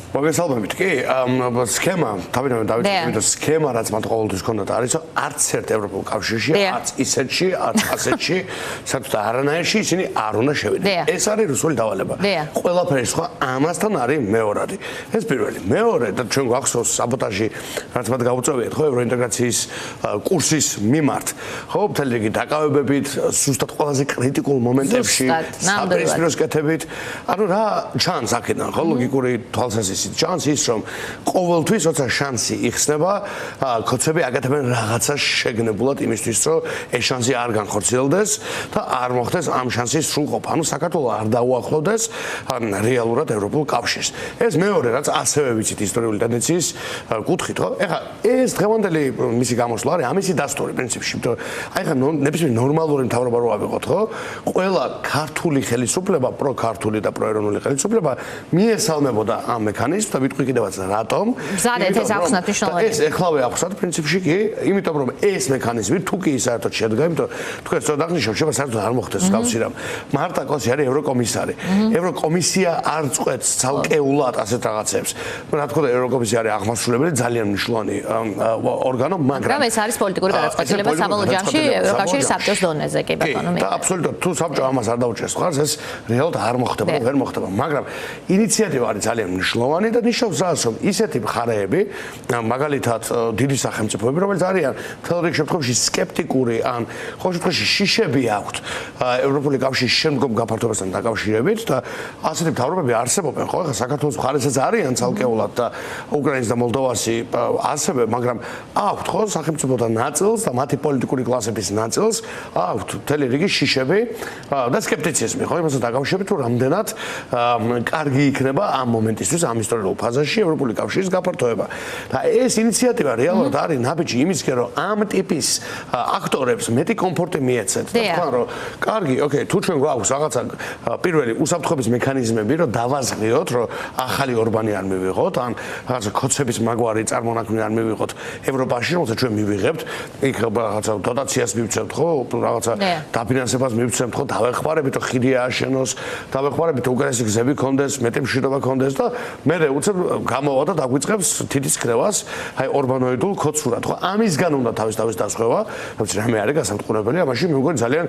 მოგესალმებით. კი, სქემა, თავიდან დავიწყე, სქემა რაც მათ ყოველთვის ჰქონდათ არის, რომ არც ერთ ევროპულ კავშირში, არც ისეთში, არც ასეთში, საერთოდ არანაირში ისინი არ უნდა შევიდნენ. ეს არის რუსული დავალება. ყველაფერი სხვა ამასთან არის მეორადი. ეს პირველი. მეორე და ჩვენ გვახსოვს საბოტაჟი, რაც მათ გაუწევიათ, ხო, ევროინტეგრაციის კურსის მიმართ. ხო, მთელი რიგი დაკავებებით, ზუსტად ყველაზე კრიტიკულ მომენტებში, საპირისპიროს კეთებით. ანუ რა ჩანს აქედან, ხო, ლოგიკური თვალსაზრისით ჩანს ის, რომ ყოველთვის როცა შანსი იხსნება, ქოცები აკეთებენ რაღაცას შეგნებულად იმისთვის, რომ ეს შანსი არ განხორციელდეს და არ მოხდეს ამ შანსის სრულყოფა. ანუ საქართველოს არ დაუახლოვდეს რეალურად ევროპულ კავშირს. ეს მეორე, რაც ასევე ვიცით ისტორიული ტენდენციის კუთხით, ხო? ეხლა ეს დღევანდელი მისი გამოსვლა არის ამისი დასტური პრინციპში, იმიტომ რომ აი ხა ნებისმიერ ნორმალური მთავრობა რო ავიღოთ, ხო? ყველა ქართული ხელისუფლება, პროქართული და პროეროვნული ხელისუფლება მიესალმებოდა ამ მექანიზმს და ვიტყვი კიდევაც რატომ? ზადეთ ეს აქვს მნიშვნელობა. ეს ეხლავე ახსნათ პრინციპში კი, იმიტომ რომ ეს მექანიზმი თუ კი საერთოდ შედგა, იმიტომ თქვენ სწორად აღნიშნავთ, შეიძლება საერთოდ არ მოხდეს მსგავსი რამ. მარტა კოსი არის ევროკომისარი. ევროკომისია არ წყვეტს ცალკეულად ასეთ რაღაცებს. რა თქმა უნდა, ევროკომისია არის აღმასრულებელი ძალიან მნიშვნელოვანი ორგანო, მაგრამ ეს არის პოლიტიკური გადაწყვეტილება საბოლოო ჯამში ევროკავშირის საბჭოს დონეზე, კი ბატონო. და აბსოლუტურად თუ საბჭო ამას არ დაუჭერს მხარს, ეს რეალურად არ მოხდება, ვერ მოხდება, მაგრამ ინიციატივა არის ძალიან მნიშვნელოვანი და ნიშნავს რას, რომ ისეთი მხარეები, მაგალითად დიდი სახელმწიფოები, რომელიც არიან მთელ რიგ შემთხვევაში სკეპტიკური ან ყოველ შემთხვევაში შიშები აქვთ ევროპული კავშირის შემდგომ გაფართოებასთან დაკავშირებით და ასეთი მთავრობები არსებობენ, ხო? ეხლა საქართველოს მხარესაც არიან ცალკეულად და უკრაინის და მოლდოვასი ასევე, მაგრამ აქვთ ხო სახელმწიფოთა ნაწილს და მათი პოლიტიკური კლასების ნაწილს აქვთ მთელი რიგი შიშები და სკეპტიციზმი, ხო? იმასთან დაკავშირებით, თუ რამდენად კარგი იქნება ამ მომენტისთვის, ამ ისტორიულ ფაზაში ევროპული კავშირის გაფართოება. და ეს ინიციატივა რეალურად არის ნაბიჯი იმისკენ, რომ ამ ტიპის აქტორებს მეტი კომფორტი მიეცეთ. და თქვენ რომ კარგი, ოკეი, თუ ჩვენ გვაქვს რაღაცა პირველი უსაფრთხოების მექანიზმები, რომ დავაზღიოთ, რომ ახალი ორბანი არ მივიღოთ, ან რაღაცა ქოცების მაგვარი წარმონაქმნი არ მივიღოთ ევროპაში, რომელსაც ჩვენ მივიღებთ, იქ რაღაცა დოტაციას მივცემთ, ხო, რაღაცა დაფინანსებას მივცემთ, ხო, დავეხმარებით, რომ ხიდი ააშენოს, დავეხმარებით, რომ უკრაინის გზები კონდეს, მეტი მშვიდობა კონდეს და მე უცებ გამოვა და დაგვიწყებს თითის კრევას, აი ორბანოიდულ ქოცურად, ხო, ამისგან უნდა თავის დასხვევა, თუმცა რამე არის გასამტყუნებელი, ამაში მე მგონი ძალიან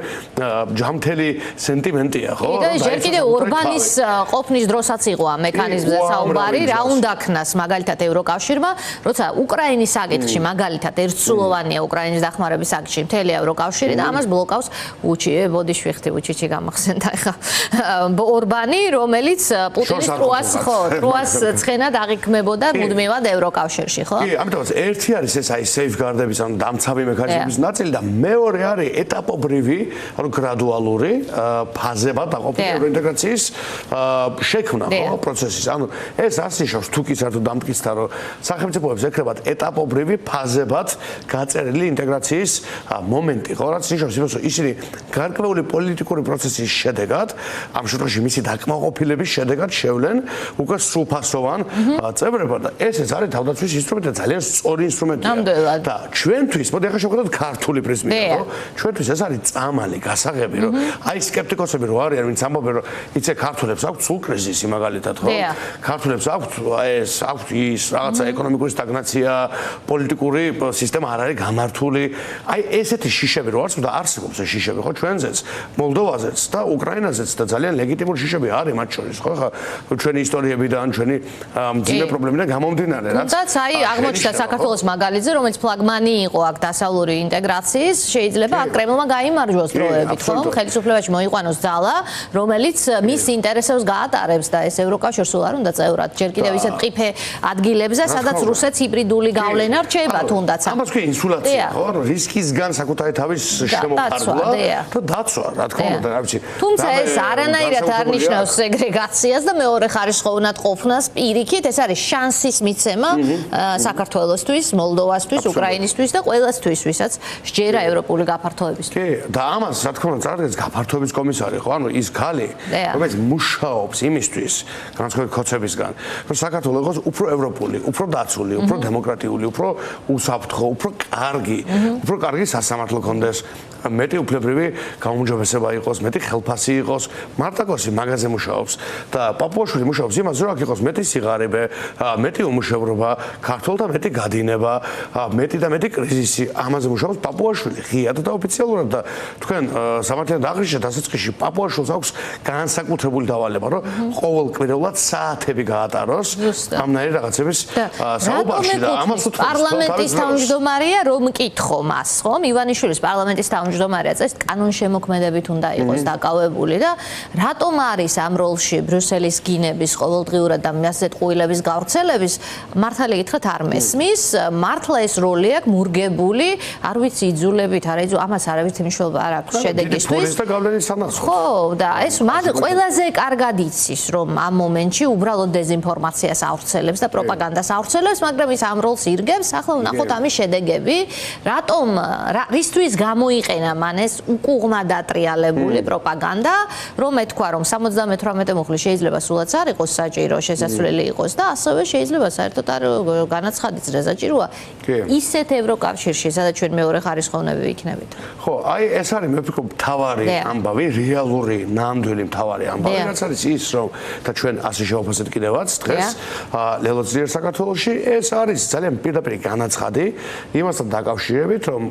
ჯამთელი სენტიმენტია, ხო? და ჯერ კიდევ ორბანის ყოფნის დროსაც იყო ამ მექანიზმზე საუბარი, რა უნდა ქნას მაგალითად ევროკავშირმა, როცა უკრაინის საკითხში მაგალითად ერთსულოვანია უკრაინის დახმარების საკითხში მთელი ევროკავშირი და ამას ბლოკავს ბოდიშვიხტი უჩიჩი გამახსენდა ხა ორბანი, რომელიც პუტინის ტრუას ცხენად აღიქმებოდა მუდმივად ევროკავშირში, ხო? კი, ამიტომაც ერთი არის ეს აი safeguard-ების ან დამცავი მექანიზმის ნაწილი და მეორე არის ეტაპობრივი, ანუ გრადუალური ფაზებად დაყოფილი ევროინტეგრაციის შექმნა, ხო, პროცესის. ანუ ეს ასნიშნავს თუ კი საერთოდ დამტკიცდა, რომ სახელმწიფოებს ეკრებათ ეტაპობრივი ფაზებად გაწერილი ინტეგრაციის მომენტი, ხო, რაც ნიშნავს იმას, რომ ისინი გარკვეული პოლიტიკური პროცესის შედეგად, ამ შემთხვევაში მისი დაკმაყოფილების შედეგად შევლენ უკვე სრულფასოვან წევრებად და ესეც არის თავდაცვის ინსტრუმენტი და ძალიან სწორი ინსტრუმენტია. და ჩვენთვის, მოდი ახლა შევხედოთ ქართული პრიზმიდან, ხო? ჩვენთვის ეს არის წამალი, გასაღები, რომ აი სკეპტიკოსები რო არიან, ვინც ამბობენ, რომ იცი ქართულებს აქვთ სულ კრიზისი მაგალითად, ხო? ქართულებს აქვთ ეს, აქვთ ის რაღაცა ეკონომიკური სტაგნაცია, პოლიტიკური სისტემა არ არის გამართული. აი ესეთი შიშები რო არც და არსებობს ეს შიშები, ხო, ჩვენზეც, მოლდოვაზეც და უკრაინაზეც და ძალიან ლეგიტიმური შიშები არის მათ შორის, ხო? ხა ჩვენი ისტორიებიდან, ჩვენი მძიმე პრობლემიდან გამომდინარე, რაც თუმცა აი აღმოჩნდა საქართველოს მაგალითზე, რომელიც ფლაგმანი იყო აქ დასავლური ინტეგრაციის, შეიძლება აქ კრემლმა გაიმარჯვოს დროებით, ხო? ხელისუფლებაში მოიყვანოს ძალა, რომელიც მის ინტერესებს გაატარებს და ეს ევროკავშირი სულ არ უნდა წევრად. ჯერ კიდევ ისეთ ყიფე ადგილებზე, სადაც რუსეთს ჰიბრიდული გავლენა რჩება თუნდაც. ამას კი ინსულაცია, ხო? რისკისგან საკუთარი თავის შემოფარგლა და დაცვა, რა თქმა უნდა, რა ვიცი. თუმცა ეს არანაირად არ ნიშნავს სეგრეგაციას და მეორე ხარისხოვნად ყოფნას პირიქით, ეს არის შანსის მიცემა საქართველოსთვის, მოლდოვასთვის, უკრაინისთვის და ყველასთვის, ვისაც სჯერა ევროპული გაფართოებისთვის. კი, და ამას რა თქმა უნდა წარდგენს გაფართოების კომისარი, ხო? ანუ ის ქალი, რომელიც მუშაობს იმისთვის, განსხვავებით ქოცებისგან, რომ საქართველო იყოს უფრო ევროპული, უფრო დაცული, უფრო დემოკრატიული, უფრო უსაფრთხო, უფრო კარგი სასამართლო კონდეს, მეტი უფლებრივი გაუმჯობესება იყოს, მეტი ხელფასი იყოს. მარტაკოსი მაგაზე მუშაობს და პაპუაშვილი მუშაობს იმაზე, რომ აქ იყოს მეტი სიღარიბე, მეტი უმუშევრობა, ქართველთა მეტი გადინება, მეტი და მეტი კრიზისი. ამაზე მუშაობს პაპუაშვილი ღიად და ოფიციალურად და თქვენ სამართლიან დაღრიშეთ დასაწყისში პაპუაშვილს აქვს განსაკუთრებული დავალება, რომ ყოველკვირეულად საათები გაატაროს ამნაირი რაღაცების საუბარში და ამას უთქვამს პარლამენტის თავმჯდომარეა რომ მკითხო მას, ხომ? ივანიშვილის პარლამენტის თავმჯდომარეა წეს კანონშემოქმედებით უნდა იყოს დაკავებული და რატომ არის ამ როლში ბრიუსელის გინების ყოველდღიურად და მასეთ ყვილების გავრცელების მართალი გითხრათ არ მესმის, მართლა ეს როლი აქვს მურგებული, არ ვიცი იძულებით, არა იძულ, ამას არავითარი მნიშვნელობა არ აქვს შედეგისთვის. ხო, და ეს ყველაზე კარგად იცის, რომ ამ მომენტში უბრალოდ დეზინფორმაციას ავრცელებს და პროპაგანდას ავრცელებს, მაგრამ ის ამ როლს ირგებს, ახლა ვნახოთ ამის შედეგები, რატომ რისთვის გამოიყენა მან ეს უკუღმა დატრიალებული პროპაგანდა, რომ ეთქვა, რომ 78 მუხლი შეიძლება სულაც არ იყოს საჭირო, შესაძლებელი იყოს და ასევე შეიძლება საერთოდ არ განაცხადიც რა საჭიროა ისეთ ევროკავშირში, სადაც ჩვენ მეორე ხარისხოვნები ვიქნებით. ხო, აი ეს არის მე ვფიქრობ მთავარი ამბავი, რეალური, ნამდვილი მთავარი ამბავი, რაც არის ის, რომ და ჩვენ ასე შევაფასეთ კიდევაც დღეს ლელოძლიერ საქართველოში, ეს არის ძალიან პირდაპირ განაცხადი იმასთან დაკავშირებით, რომ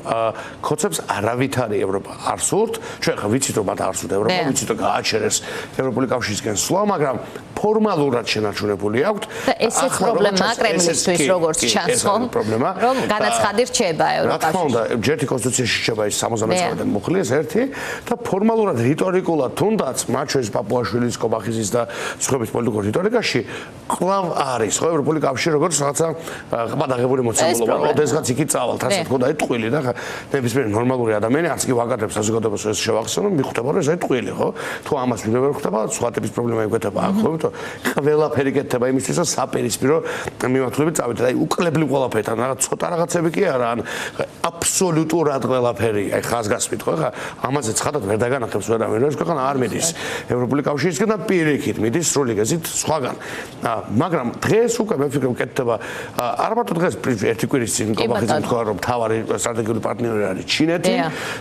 ქოცებს არავითარი ევროპა არ სურთ, ჩვენ ხა ვიცით რომ მათ არ სურთ ევროპა, ვიცით რომ გააჩერეს ევროპული კავშირისგან სვლა, მაგრამ ფორმალურად შენარჩუნებული აქვთ და ესეც პრობლემაა კრემლისთვის როგორც ჩანს, ხომ? რომ განაცხადი რჩება ევროპაში. რა თქმა უნდა, ჯერთი კონსტიტუციაში რჩება ის 79 მუხლი, ეს ერთი და ფორმალურად რიტორიკულად თუნდაც მათ შორის პაპუაშვილის, კობახიზის და სხვების პოლიტიკურ რიტორიკაში კვლავ არის ხო ევროპული კავშირი როგორც რაღაცა ყბადაღებული მოცემულობა, ოდესღაც იქით წავალთ, ასე თქო და აი ტყვილი და ნებისმიერი ნორმალური ადამიანი არც კი ვაკადრებს საზოგადოებას ეს შევახსენო, მიხვდება რომ ეს აი ტყვილი, ხო? თუ ამას ვინმე ხვდება, სხვა ტიპის პრობლემა იგვეთება აქ, ხო? ყველაფერი კეთდება იმისთვის, რომ საპირისპირო მიმართულებით წავიდეთ. აი უკლებლი ყველაფერთან, რაღაც ცოტა რაღაცები კი არა, ან აბსოლუტურად ყველაფერი, აი ხაზგასმით, ხო? ხა ამაზე ცხადად ვერ დაგანახებს ვერავინ, ეს ქვეყანა არ მიდის ევროპული კავშირისგან და პირიქით მიდის სრული გეზით სხვაგან. მაგრამ დღეს უკვე მე ვფიქრობ კეთდება არ მარტო დღეს ერთი კვირის წინ კობახიძე თქვა რომ მთავარი სტრატეგიული პარტნიორი არის ჩინეთი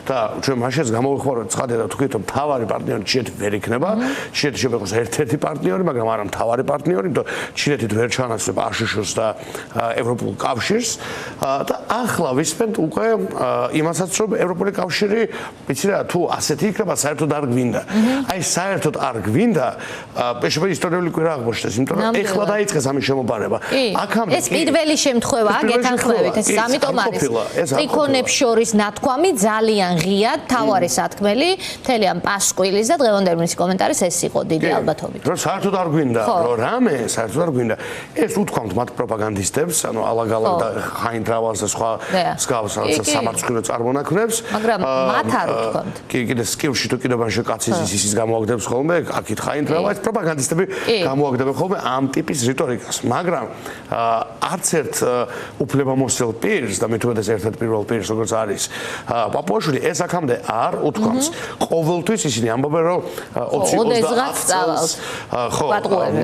და ჩვენ მაშინაც გამოვიხმაროთ ცხადად და თქვით რომ მთავარი პარტნიორი ჩინეთი ვერ იქნება. ჩინეთი შეიძლება იყოს ერთ-ერთი პარტნიორი, მაგრამ არა მთავარი პარტნიორი, იმიტომ ჩინეთი ვერ ჩანაცვლება აშშ-ს და ევროპულ კავშირს და ახლა ვისმენთ უკვე იმასაც რომ ევროპული კავშირი ვიცი რა თუ ასეთი იქნება საერთოდ არ გვინდა. აი საერთოდ არ გვინდა შეიძლება ისტორიული კვირა აღმოჩნდეს, იმიტომ რომ ეხლა დაიწყეს ამის შემოყარება. აქამდე ეს პირველი შემთხვევაა, გეთანხმებით, ეს ამიტომ არის. ტრიქონებს შორის ნათქვამი ძალიან ღიად, თავარი სათქმელი, მთელი ამ პასკვილის და დღევანდელი კომენტარის ეს იყო დიდი ალბათობით. რომ საერთოდ არ გვინდა, რომ რამე საერთოდ არ გვინდა. ეს უთქვამთ მათ პროპაგანდისტებს, ანუ ალაგ-ალაგ და ხაინდრავალს და სხვა მსგავს სამარცხვინო წარმონაქმნებს. მაგრამ მათ არ უთქვამთ. კი, კიდე სკივში თუ კიდე ბანში კაცის ისის გამოაგდებს ხოლმე, აქეთ ხაინდრავა, ეს პროპაგანდისტები გამოაგდებენ ხოლმე ამ ტიპის რიტორიკას. მაგრამ არც ერთ უფლებამოსილ პირს და მე თვითონ ერთ-ერთ პირველ პირს როგორც არის პაპუაშვილი ეს აქამდე არ უთქვამს. ყოველთვის ისინი ამბობენ რომ 20-20 წელს ხო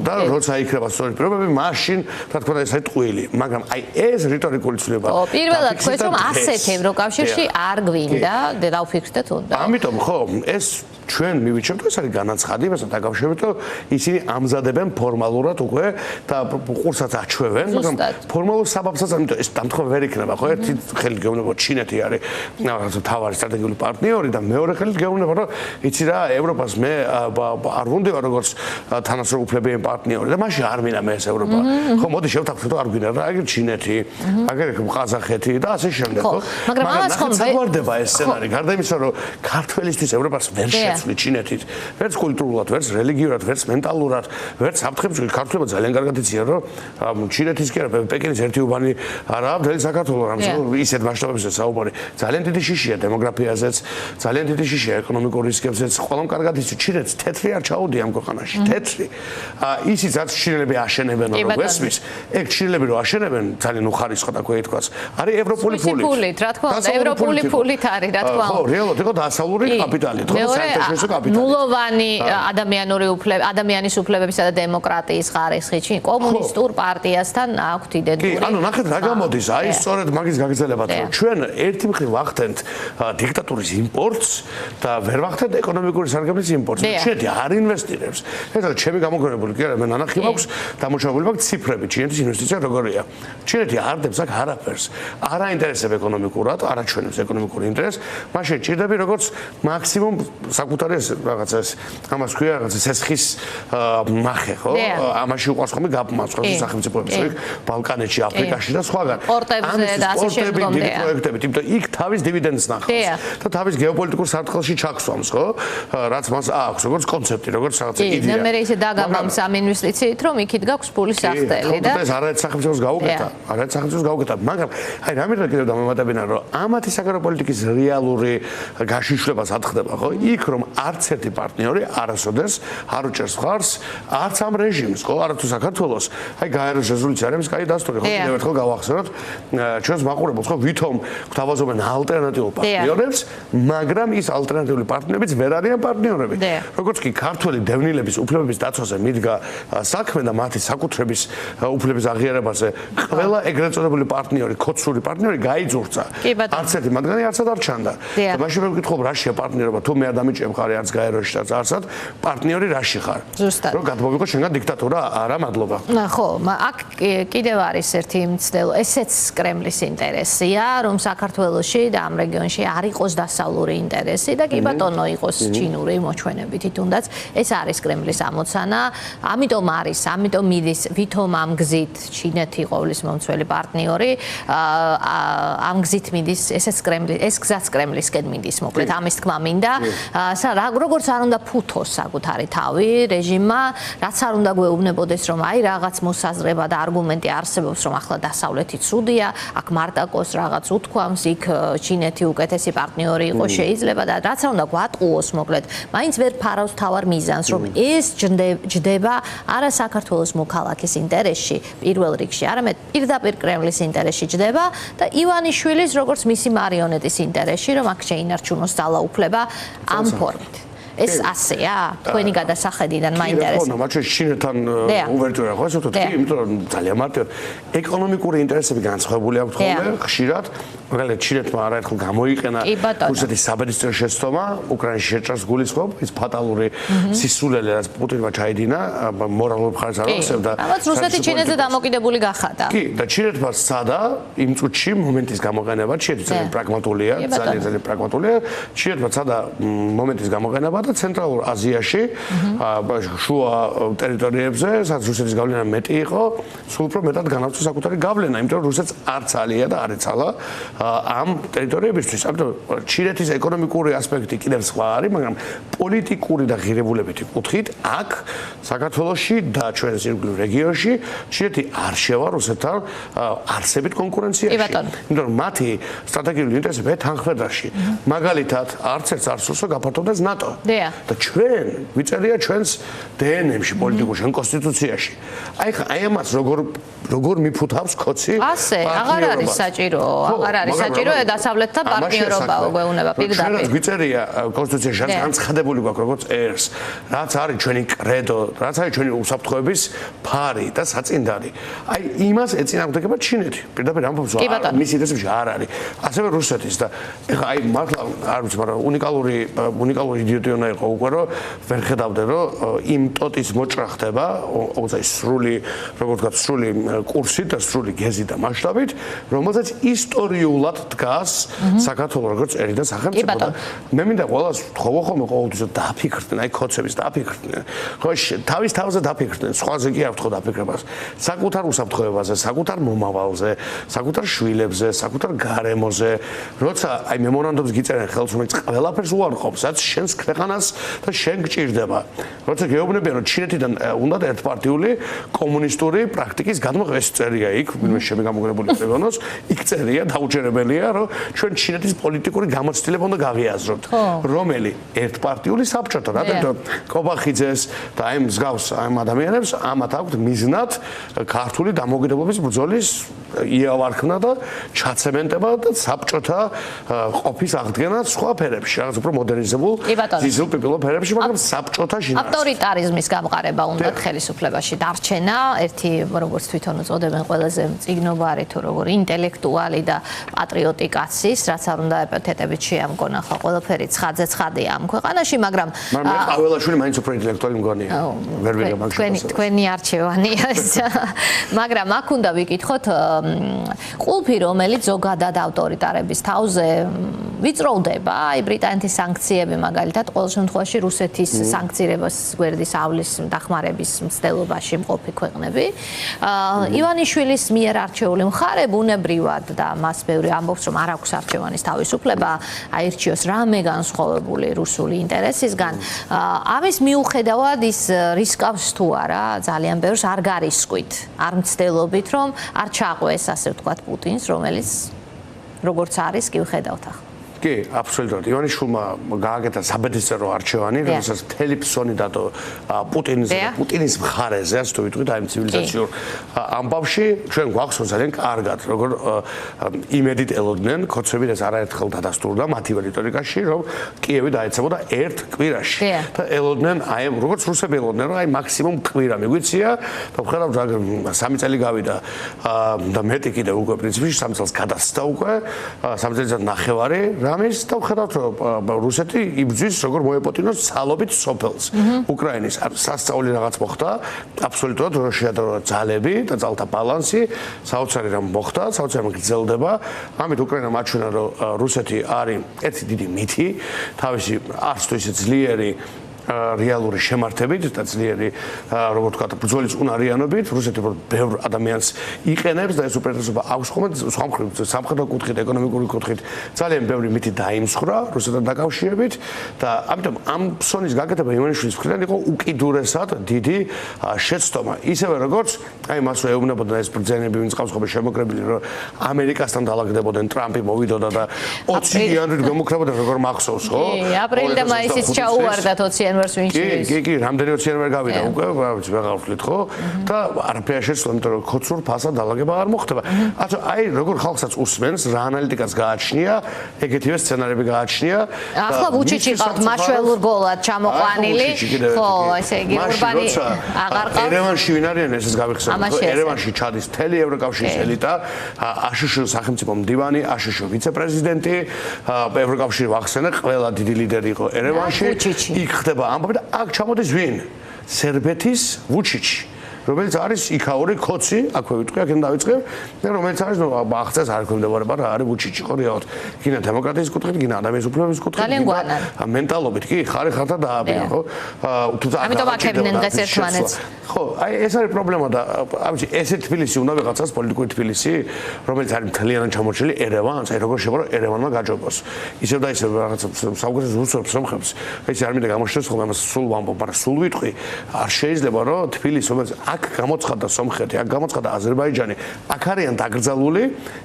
და როცა იქნება სწორი პირობები, მაშინ რა თქმა უნდა ეს არის ტყვილი, მაგრამ აი ეს რიტორიკული ცვლილება. პირველად თქვენ რომ ასეთ ევროკავშირში არ გვინდა და დავფიქრდეთ უნდა. ამიტომ ხო, ეს ჩვენ მივიჩნევთ, ეს არის განაცხადი იმასთან დაკავშირებით, რომ ისინი ამზადებენ ფორმალურად უკვე და ყურსაც აჩვევენ, მაგრამ ფორმალურ საბაბსაც, ამიტომ ეს დამთხობა ვერ იქნება, ხო? ერთი ხელით გეუბნება ჩინეთი არის რაღაც მთავარი სტრატეგიული პარტნიორი და მეორე ხელით გეუბნება, რომ იცი რა, ევროპას მე არ ვუნდევა როგორც თანასწორუფლებიანი პარტნიორი და მაშინ არ მინდა მე ეს ევროპა. ხო, მოდი შევთანხმდეთ, რომ არ გვინდა რა, აგერ ჩინეთი, აგერ ყაზახეთი და ასე შემდეგ, ხო? მაგრამ ამას ხომ საგვარდება ეს სცენარი, გარდა იმისა, რომ ქართველისთვის ევროპას ვერ შეცვლი ჩინეთით, ვერც კულტურულად, ვერც რელიგიურად, ვერც მენტალურად, ვერც საფრთხეებში ქართველებმა ძალიან კარგად იციან, რომ ჩინეთის კი არა, პეკინის ერთი უბანი არაა მთელი საქართველო, რამე ისეთ მასშტაბებზე საუბარი. ძალიან დიდი შიშია დემოგრაფიაზეც, ძალიან დიდი შიშია ეკონომიკურ რისკებზეც, ყველამ კარგად იცის, ჩინეთს თეთრი არ ჩაუდია ამ ქვეყანაში, თეთრი. ისიც რაც ჩინელები აშენებენ რომ გესმის, ეგ ჩინელები რომ აშენებენ, ძალიან უხარისხო და ქვე ითქვას, არის ევროპული ფულით, რა თქმა უნდა, ევროპული ფულით არის, რა თქმა უნდა. ხო, რეალურად იყო დასავლური კაპიტალით, ხო, საერთაშორისო კაპიტალი. ნულოვანი ადამიანის უფლებებისა და დემოკრატიის ხარისხი კომუნისტურ პარტიასთან აქვთ იდენტური. კი, ანუ ნახეთ რა გამოდის, აი სწორედ მაგის გაგრძელებად, რომ ჩვენ ერთი მხრივ ვახდენთ დიქტატურის იმპორტს და ვერ ვახდენთ ეკონომიკური სარგებლობის იმპორტს. ჩინეთი არ ინვესტირებს. ეს არის ჩემი გამოგონებული, კი არა, მე ნანახი მაქვს დამუშავებული მაქვს ციფრები, ჩინეთის ინვესტიცია როგორია. ჩინეთი არ დებს აქ არაფერს. არ აინტერესებს ეკონომიკურად, არ აჩვენებს ეკონომიკურ ინტერესს, მაშინ ჭირდები როგორც მაქსიმუმ საკუთარი რაღაცა ეს ამას ქვია რაღაცა სესხის მახე, ხო? ამაში უყვარს ხოლმე გაბმას სხვა სახელმწიფოებს, ბალკანეთში, აფრიკაში და სხვაგან. პორტებზე და ასე შემდგომდე. პროექტებით, იმიტომ იქ თავის დივიდენდს ნახავს და თავის გეოპოლიტიკურ საფრთხეში ჩაქსვამს, ხო? რაც მას აქვს, როგორც კონცეფტი, როგორც რაღაცა იდეა. მე ისე დაგამამს ამ ინვესტიციით, რომ იქით გაქვს ფულის სახელი და ეს არაერთ სახელმწიფოს გაუკეთა, არაერთ სახელმწიფოს გაუკეთა, მაგრამ აი რამე კიდევ დამემატებინა, რომ ამათი საგარეო პოლიტიკის რეალური გაშიშვლებას ატხდება, ხო? იქ რომ არც ერთი პარტნიორი არასოდეს არ უჭერს მხარს არც ამ რეჟიმს, ხო? არათუ საქართველოს, აი გაეროს რეზოლუცია არის კაი დასტური, ხო? კიდევ ერთხელ გავახსენოთ ჩვენს მაყურებელს, ხო? ვითომ გვთავაზობენ ალტერნატიულ პარტნიორებს, მაგრამ ის ალტერნატიული პარტნიორებიც ვერ არიან პარტნიორები. როგორც კი ქართველი დევნილების უფლებების დაცვაზე მიდგა საქმე და მათი საკუთრების უფლების აღიარებაზე, ყველა ეგრეთ წოდებული პარტნიორი, ქოცური პარტნიორი გაიძურცა. არც ერთი მათგანი არცად არ ჩანდა. და მაშინ მე ვკითხობ, რაშია პარტნიორობა? თუ მე არ დამიჭრე მხარი არც გაეროში და არცად, პარტნიორი რაში ხარ? ზუსტად. რომ გადმოვიყო შენგან დიქტატურა? არა, მადლობა. ხო, აქ კიდევ არის ერთი მცდელო, ესეც კრემლის ინტერესია, რომ საქართველოში და ამ რეგიონში არ იყოს დასავლური ინტერესი და კი ბატონო იყოს ჩინური მოჩვენებითი თუნდაც ეს არის კრემლის ამოცანა, ამიტომ მიდის ვითომ ამ გზით ჩინეთი ყოვლის მომცველი პარტნიორი, ამ გზით მიდის ესეც კრემლის, ეს გზაც კრემლისკენ მიდის, მოკლედ ამის თქმა მინდა, როგორც არ უნდა ფუთოს საკუთარი თავი რეჟიმმა, რაც არ უნდა გვეუბნებოდეს, რომ აი რაღაც მოსაზრება და არგუმენტი არსებობს, რომ ახლა დასავლეთი ცუდია, აქ მარტაკოს რაღაც უთქვამს, იქ ჩინეთი უკეთესი პარტნიორი იყო შეიძლება და რაც არ უნდა გვატყუოს, მოკლედ, მაინც ვერ ფარავს თავარ მიზანს, რომ ეს ჯდება არა საქართველოს მოქალაქის ინტერესში პირველ რიგში, არამედ პირდაპირ კრემლის ინტერესში ჯდება და ივანიშვილის როგორც მისი მარიონეტის ინტერესში, რომ აქ შეინარჩუნოს ძალაუფლება ამ ფორმით. ეს ასეა, თქვენი გადასახედიდან მაინტერესებს. ხო, მაგრამ ჩინეთთან უვერტურა ხო, ასე ვთქვი, იმიტომ რომ ძალიან მარტივად ეკონომიკური ინტერესები განსხვავებული აქვს ხოლმე, ხშირად, მაგალითად ჩინეთმა არაერთხელ გამოიყენა რუსეთის საბედისწერო შეცდომა, უკრაინაში შეჭრას გულისხმობ, ის ფატალური სისულელე, რაც პუტინმა ჩაიდინა, მორალურ მხარეს არ აღწევდა. ამაც რუსეთი ჩინეთზე დამოკიდებული გახადა. კი, და ჩინეთმა სცადა იმ წუთში მომენტის გამოყენება, ჩინეთი ძალიან პრაგმატულია, ძალიან პრაგმატულია. ჩინეთმა სცადა მომენტის გამოყენება და ცენტრალურ აზიაში, შუა ტერიტორიებზე, სადაც რუსეთის გავლენა მეტი იყო, სულ უფრო მეტად განავრცო საკუთარი გავლენა, იმიტომ რომ რუსეთს არ ცალია და არ ეცალა ამ ტერიტორიებისთვის. ამიტომ ჩინეთის ეკონომიკური ასპექტი კიდევ სხვა არის, მაგრამ პოლიტიკური და ღირებულებითი კუთხით აქ საქართველოში და ჩვენს ირგვლივ რეგიონში ჩინეთი არ შევა რუსეთთან არსებით კონკურენციაში. იმიტომ რომ მათი სტრატეგიული ინტერესები თანხმდარში. მაგალითად, არც ერთს არ სურს გაფართოვდეს ნატო. და ჩვენ ვიწერია ჩვენს დნმ-ში პოლიტიკურ ჩვენ კონსტიტუციაში. აი ამას როგორ მიფუთავს ქოცი? ასე, აღარ არის საჭირო, დასავლეთთან პარტნიორობა გვეუბნება პირდაპირ. ჩვენ ვიწერია კონსტიტუციაში, რაც განცხადებული გვაქვს როგორც ერს, რაც არის ჩვენი კრედო, რაც არის ჩვენი უსაფრთხოების ფარი და საწინდარი. აი იმას ეწინააღმდეგება ჩინეთი. პირდაპირ ამბობს, მის ინტერესებში არ არის. ასევე რუსეთის და ეხლა აი მართლა არ ვიცი, მაგრამ უნიკალური იდიოტი უნდა იყო უკვე რომ ვერ ხედავდე რომ იმ ტოტის მოჭრა ხდება, ოღონდ სრული, როგორ ვთქვათ, სრული კურსით და სრული გეზით და მასშტაბით, რომელზეც ისტორიულად დგას საქართველოს როგორც ერი და სახელმწიფო და მე მინდა ყველას ვთხოვო ხოლმე ყოველთვის დააფიქრდნენ, აი ქოცების დააფიქრდნენ. ხო, თავის თავზე დააფიქრდნენ, სხვაზე კი არ ვთხოვ დააფიქრებას. საკუთარ უსაფრთხოებაზე, საკუთარ მომავალზე, საკუთარ შვილებზე, საკუთარ გარემოზე, როცა აი მემორანდუმს გიწერენ ხელს, რომელიც ყველაფერს უარყოფს, რაც შენს ქვეყანას და შენ გჭირდება. როცა გეუბნებიან რომ ჩინეთიდან უნდათ ერთპარტიული კომუნისტური პრაქტიკის გადმოღება, ეს წერია იქ, ვინმე შემეგამოგრებული რეგიონოს, იქ წერია დაუჯერებელია, რომ ჩვენ ჩინეთის პოლიტიკური გამოცდილება უნდა გავიაზროთ. რომელი ერთპარტიული საბჭოთა, რადგან კობახიძეს და აი მსგავს ამ ადამიანებს ამათ აქვთ მიზნად ქართული დამოუკიდებლობის ბრძოლის იავარქნა და ჩაცემენტება და საბჭოთა ყოფის აღდგენა სხვა ფერებში, რაღაც უფრო მოდერნიზებულ სრულპროპილო ფერებში, მაგრამ საბჭოთა შინაარსით. ავტორიტარიზმის გამყარება უნდა ხელისუფლებაში დარჩენა, ერთი როგორც თვითონ უწოდებენ ყველაზე მწიგნობარი თუ როგორ ინტელექტუალი და პატრიოტი კაცის, რაც არ უნდა ეპითეტებით შეამგონა ხო ყველაფერი ცხადია ამ ქვეყანაში, მაგრამ მე ყაველაშვილი მაინც უფრო ინტელექტუალი მგონია. ვერ ვიღებ მაგ შემთხვევაში. თქვენი არჩევანია ეს. მაგრამ აქ უნდა ვიკითხოთ ყულფი, რომელიც ზოგადად ავტორიტარების თავზე ვიწროვდება, აი ბრიტანეთის სანქციები მაგალითად ყოველ შემთხვევაში რუსეთის სანქცირებას გვერდის ავლის დახმარების მცდელობაში მყოფი ქვეყნები. ივანიშვილის მიერ არჩეული მხარე ბუნებრივად და მას ბევრი ამბობს, რომ არ აქვს არჩევანის თავისუფლება, აირჩიოს რამე განსხვავებული რუსული ინტერესისგან. ამის მიუხედავად ის რისკავს თუ არა ძალიან ბევრს არ გარისკვით, არ მცდელობით, რომ არ ჩაყვეს ასე ვთქვათ პუტინს, რომელიც როგორც არის კი ვხედავთ ახლა. კი, აბსოლუტურად. ივანიშვილმა გააკეთა საბედისწერო არჩევანი, რომელსაც მთელი ფსონი დადო პუტინის მხარეზე, ასე თუ ვიტყვით, აი ცივილიზაციურ ამბავში, ჩვენ გვახსოვს ძალიან კარგად, როგორ იმედით ელოდნენ, ქოცვებით ეს არაერთხელ დადასტურდა მათივე რიტორიკაში, რომ კიევი დაეცებოდა ერთ კვირაში. და ელოდნენ, აი როგორც რუსები ელოდნენ, რომ აი მაქსიმუმ კვირა მიგვიცია, და ვხედავთ, სამი წელი გავიდა და მეტი კიდევ უკვე პრინციპში 3 წელს გადასცდა უკვე, 3 წელიწად ნახევარი ამის და ვხედავთ, რომ რუსეთი იბრძვის როგორ მოეპოტინოს ცალობით სოფელს უკრაინის. სასწაული რაღაც მოხდა, აბსოლუტურად რომ შეადროა ძალები და ძალთა ბალანსი, საოცარი რამ მოხდა, საოცარი გრძელდება. ამით უკრაინა მაჩვენა, რომ რუსეთი არის ერთი დიდი მითი, თავისი არც თუ ისე ძლიერი რეალური შემართებით და ძლიერი როგორ ვთქვათ ბრძოლის უნარიანობით რუსეთი ბევრ ადამიანს იყენებს და ეს უპირატესობა აქვს ხოლმე სხვა მხრივ სამხედრო კუთხით, ეკონომიკური კუთხით ძალიან ბევრი მითი დაიმსხვრა რუსეთთან დაკავშირებით და ამიტომ ამ ფსონის გაკეთება ივანიშვილის მხრიდან იყო უკიდურესად დიდი შეცდომა. ისევე როგორც აი მასო ეუბნებოდა ეს ბრძენები ვინც ყავს ხოლმე შემოკრებილი რომ ამერიკასთან დაალაგდებოდნენ ტრამპი მოვიდოდა და 20 იანვრით გამოკრებოდნენ როგორ მახსოვს ხო? კი, აპრილი და მაისიც ჩაუვარდათ 20 კი, რამდენი 20 იანვარი გავიდა უკვე, ვეღარ ვთვლით ხო? და არაფერი შეცვლა, იმიტომ რომ ქოცურ ფასად დალაგება არ მოხდება. აი როგორ ხალხსაც უსმენს, რა ანალიტიკაც გააჩნია, ეგეთივე სცენარები გააჩნია. ახლა ვუჩიჩი ყავთ მაშველურ გოლად ჩამოყვანილი. ხო, ესე იგი ურბანი აღარ ყავს. ერევანში ვინ არიან ესეც გავიხსენე. ერევანში ჩადის მთელი ევროკავშირის ელიტა, აშშ-ის სახელმწიფო მდივანი, აშშ-ის ვიცე-პრეზიდენტი, ევროკავშირი ვახსენე, ყველა დიდი ლიდერი იყო ერევანში. იქ ხდება ამბობ და აქ ჩამოდის ვინ? სერბეთის ვუჩიჩი, რომელიც არის იქაური ქოცი, აქვე ვიტყვი, აქედან დავიწყებ, და რომელიც არის აღწევს არ ექვემდებარება რა არის ვუჩიჩი, ხო რეალურად. გინა დემოკრატიის კუთხით, გინა ადამიანის უფლებების კუთხით, მენტალობით, კი, ხარ-ხართა დააბია, ხო? ამიტომ აქებდნენ დღეს ერთმანეთს. ხო, აი ეს არის პრობლემა და ამაში ესე თბილისი უნდა ვიღაცას პოლიტიკური თბილისი, რომელიც არის მთლიანად ჩამორჩენილი ერევანს, აი როგორ შეგვიძლია ერევანმა გაჯობოს. ისევ და ისევ რაღაც საუკეთესო რუსულ სომხებს, ეს არ მინდა გამოჩნდეს ხოლმე ამას სულ ვამბობ, მაგრამ სულ ვიტყვი, არ შეიძლება რომ თბილისი, რომელიც აქ გამოცხადდა სომხეთი, აქ გამოცხადდა აზერბაიჯანი, აქ არიან დაკრძალული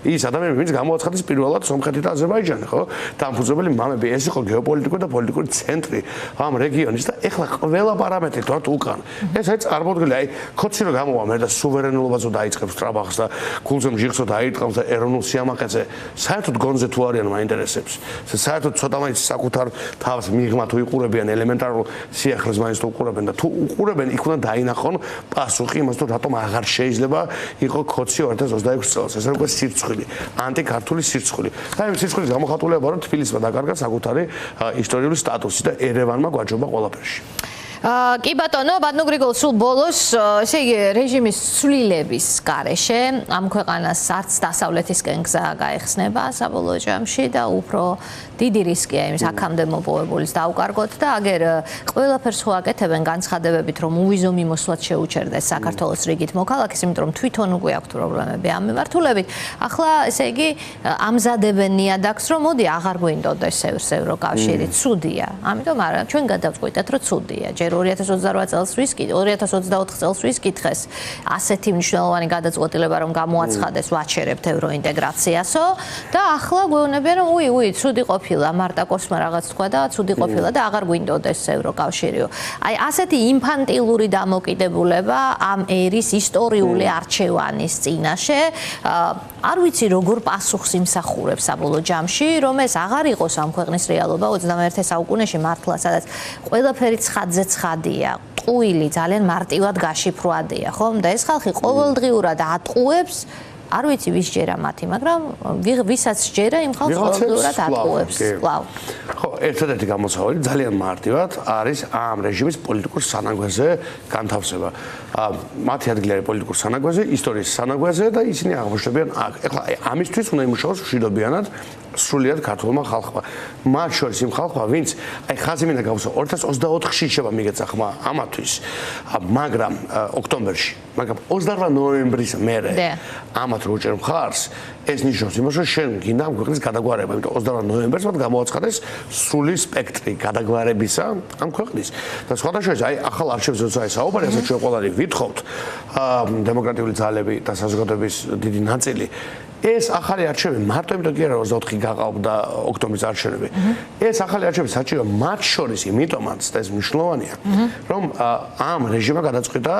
ის ადამიანები, ვინც გამოაცხადეს პირველად სომხეთი და აზერბაიჯანი, ხო? დამფუძნებელი მამები, ეს იყო გეოპოლიტიკური და პოლიტიკური ცენტრი ამ რეგიონის და ეხლა ყველა პარამეტრი თორთ უკან. ეს არის წარმოდგენილი, აი ქოცი რომ გამოვა მე და სუვერენულობაზე დაიწყებს ტრაბახს და გულზე მჟიღსო დაიწყავს და ეროვნულ სიამაყეზე, საერთოდ გონზე თუ არიან მაინტერესებს. საერთოდ ცოტა მაინც საკუთარ თავს მიღმა თუ იყურებიან ელემენტარულ სიახლეს მაინც თუ უყურებენ და თუ უყურებენ, იქ უნდა დაინახონ პასუხი იმას, რომ რატომ აღარ შეიძლება იყო ქოცი 2026 წელს. ეს უკვე სირცხვილი, ანტიქართული სირცხვილი. და ამ სირცხვლის გამოხატულება რომ თბილისმა დაკარგა საკუთარი ისტორიული სტატუსი და ერევანმა გვაჯობა ყველაფერში. კი ბატონო, ბატონო გრიგოლ, სულ ბოლოს, ესე იგი რეჟიმის ცვლილების გარეშე ამ ქვეყანას არც დასავლეთისკენ გზა გაეხსნება საბოლოო ჯამში და უფრო დიდი რისკია იმის აქამდე მოპოვებულის დაუკარგოთ და აგერ ყველაფერს ხო აკეთებენ განცხადებებით, რომ უვიზო მიმოსვლად შეუჩერდეს საქართველოს რიგით მოქალაქეს, იმიტომ რომ თვითონ უკვე აქვთ პრობლემები ამ მიმართულებით. ახლა ესე იგი ამზადებენ ნიადაგს, რომ მოდი აღარ გვინდოდეს ევროკავშირი, ცუდია. ამიტომ არა, ჩვენ გადავწყვიტეთ, რომ ცუდია. ჯერ 2028 წელს 2024 წელს ვისკითხეს ასეთი მნიშვნელოვანი გადაწყვეტილება რომ გამოაცხადეს ვაჩერებთ ევროინტეგრაციასო და ახლა გვეუბნებიან რომ ცუდი ყოფილა მარტა კოსმა რაღაც თქვა და ცუდი ყოფილა და აღარ გვინდოდეს ევროკავშირიო. აი ასეთი ინფანტილური დამოკიდებულება ამ ერის ისტორიული არჩევანის წინაშე არ ვიცი როგორ პასუხს იმსახურებს საბოლოო ჯამში რომ ეს აღარ იყოს ამ ქვეყნის რეალობა 21 საუკუნეში მართლა სადაც ყველაფერი ცხადზე ცხადია ტყუილი ძალიან მარტივად გაშიფრვადია ხომ და ეს ხალხი ყოველდღიურად ატყუებს არ ვიცი ვის ჯერა მათი მაგრამ ვისაც ჯერა იმ ხალხს ყოველდღიურად ატყუებს კлау ხო ერთადერთი გამოსავალი ძალიან მარტივად არის ამ რეჟიმის პოლიტიკურ სანაგვეზე განთავსება მათი ადგილი არის პოლიტიკურ სანაგვეზე ისტორიის სანაგვეზე და ისინი აღმოჩნდებიან აქ ეხლა ამისთვის უნდა იმუშაოს მშვიდობიანად სრულიად ქართულმა ხალხმა მათ შორის იმ ხალხმა ვინც აი ხაზი მინდა გავუსვა 2024-ში შევა მიგეცა ხმა ამათვის მაგრამ ოქტომბერში მაგრამ 28 ნოემბრის მერე ამათ რო უჭერ მხარს ეს ნიშნავს იმას რომ შენ გინდა ამ ქვეყნის გადაგვარება იმიტომ 28 ნოემბერს მათ გამოაცხადეს სრული სპექტრი გადაგვარებისა ამ ქვეყნის და სხვადასხვა აი ახალ არჩევანზე როცა საუბარი ასე ჩვენ ყველანი ვითხოვთ დემოკრატიული ძალები და საზოგადოების დიდი ნაწილი ეს ახალი არჩევანი მარტო იმიტომ კი არა 24 გაყავდა ოქტომბრის არჩევნები. ეს ახალი არჩევანი საჭიროა მათ შორის იმიტომაც და ეს მნიშვნელოვანია, რომ ამ რეჟიმმა გადაწყვიტა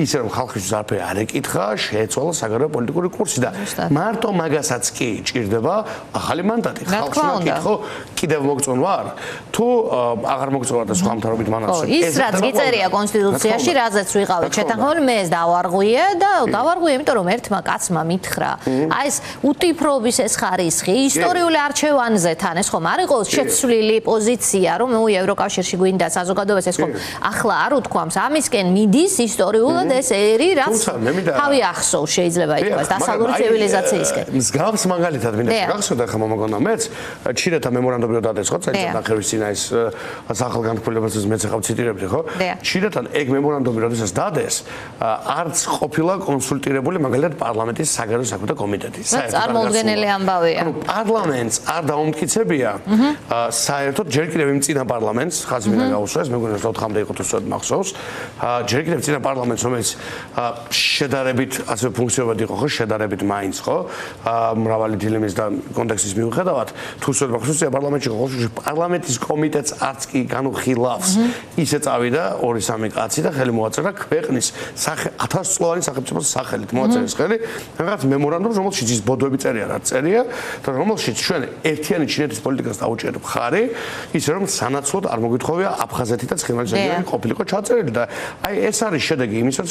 ისე რომ ხალხისთვის არაფერი არ ეკითხა, შეეცვალა საგარეო პოლიტიკური კურსი და მარტო მაგასაც კი ჭირდება ახალი მანდატი. ხალხს უნდა კითხო, კიდევ მოგწონ ვარ? თუ აღარ მოგწონთ და სხვა მთავრობით მანაცვლად. ის რაც გიწერია კონსტიტუციაში, რაზეც ვიყავით შეთანხმებული, მე ეს დავარღვიე და დავარღვიე, იმიტომ რომ ერთმა კაცმა მითხრა. აი ეს უტიფრობის ეს ხარისხი ისტორიული არჩევანზე თან ეს ხომ არ იყოს შეცვლილი პოზიცია რომ ევროკავშირში გვინდა საზოგადოებას ეს ხომ ახლა არ უთქვამს ამისკენ მიდის ისტორიულად ეს ერი რაც თავი ახსოვს შეიძლება ითქვას დასავლური ცივილიზაციისკენ მსგავს მაგალითად მინდა გახსოვდა ხა მომაგონა მეც ჩინეთა მემორანდუმი რო დადეს ხო წელიწად ნახევრის წინ ეს სახელგანთქმულებასაც მეც ახავ ციტირებდი ხო ჩინეთთან ეგ მემორანდუმი როდესაც დადეს არც ყოფილა კონსულტირებული მაგალითად პარლამენტის საგარეო საქმეთა კომიტეტი წარმოუდგენელი ამბავია. ანუ პარლამენტს არ დაუმტკიცებია საერთოდ ჯერ კიდევ იმ წინა პარლამენტს ხაზი მინდა გაუსვა ეს მეგონა 4-მდე იყო თუ სწორად მახსოვს ჯერ კიდევ წინა პარლამენტს რომელიც შედარებით ასე ფუნქციონალურად იყო ხო შედარებით მაინც ხო მრავალი დილემის და კონტექსტის მიუხედავად თუ სწორად მახსოვს პარლამენტში ხო პარლამენტის კომიტეტს არც კი განუხილავს ისე წავიდა 2-3 კაცი და ხელი მოაწერა ქვეყნის 1000 წლოვანი სახელმწიფოს სახელით მოაწერეს ხელი რაღაც მემორანდუმს რომელშიც ის ბოდოები წერია რაც წერია და რომელშიც ჩვენ ერთიანი ჩინეთის პოლიტიკას დაუჭერთ მხარი ისე რომ სანაცვლოდ არ მოგვითხოვია აფხაზეთი და ცხინვალის რეგიონი ყოფილიყო ჩაწერილი და აი ეს არის შედეგი იმისა რომ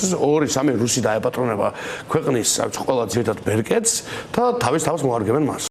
2-3 რუსი დაეპატრონება ქვეყნის ყველა ძირითად ბერკეტს და თავის თავს მოარგებენ მას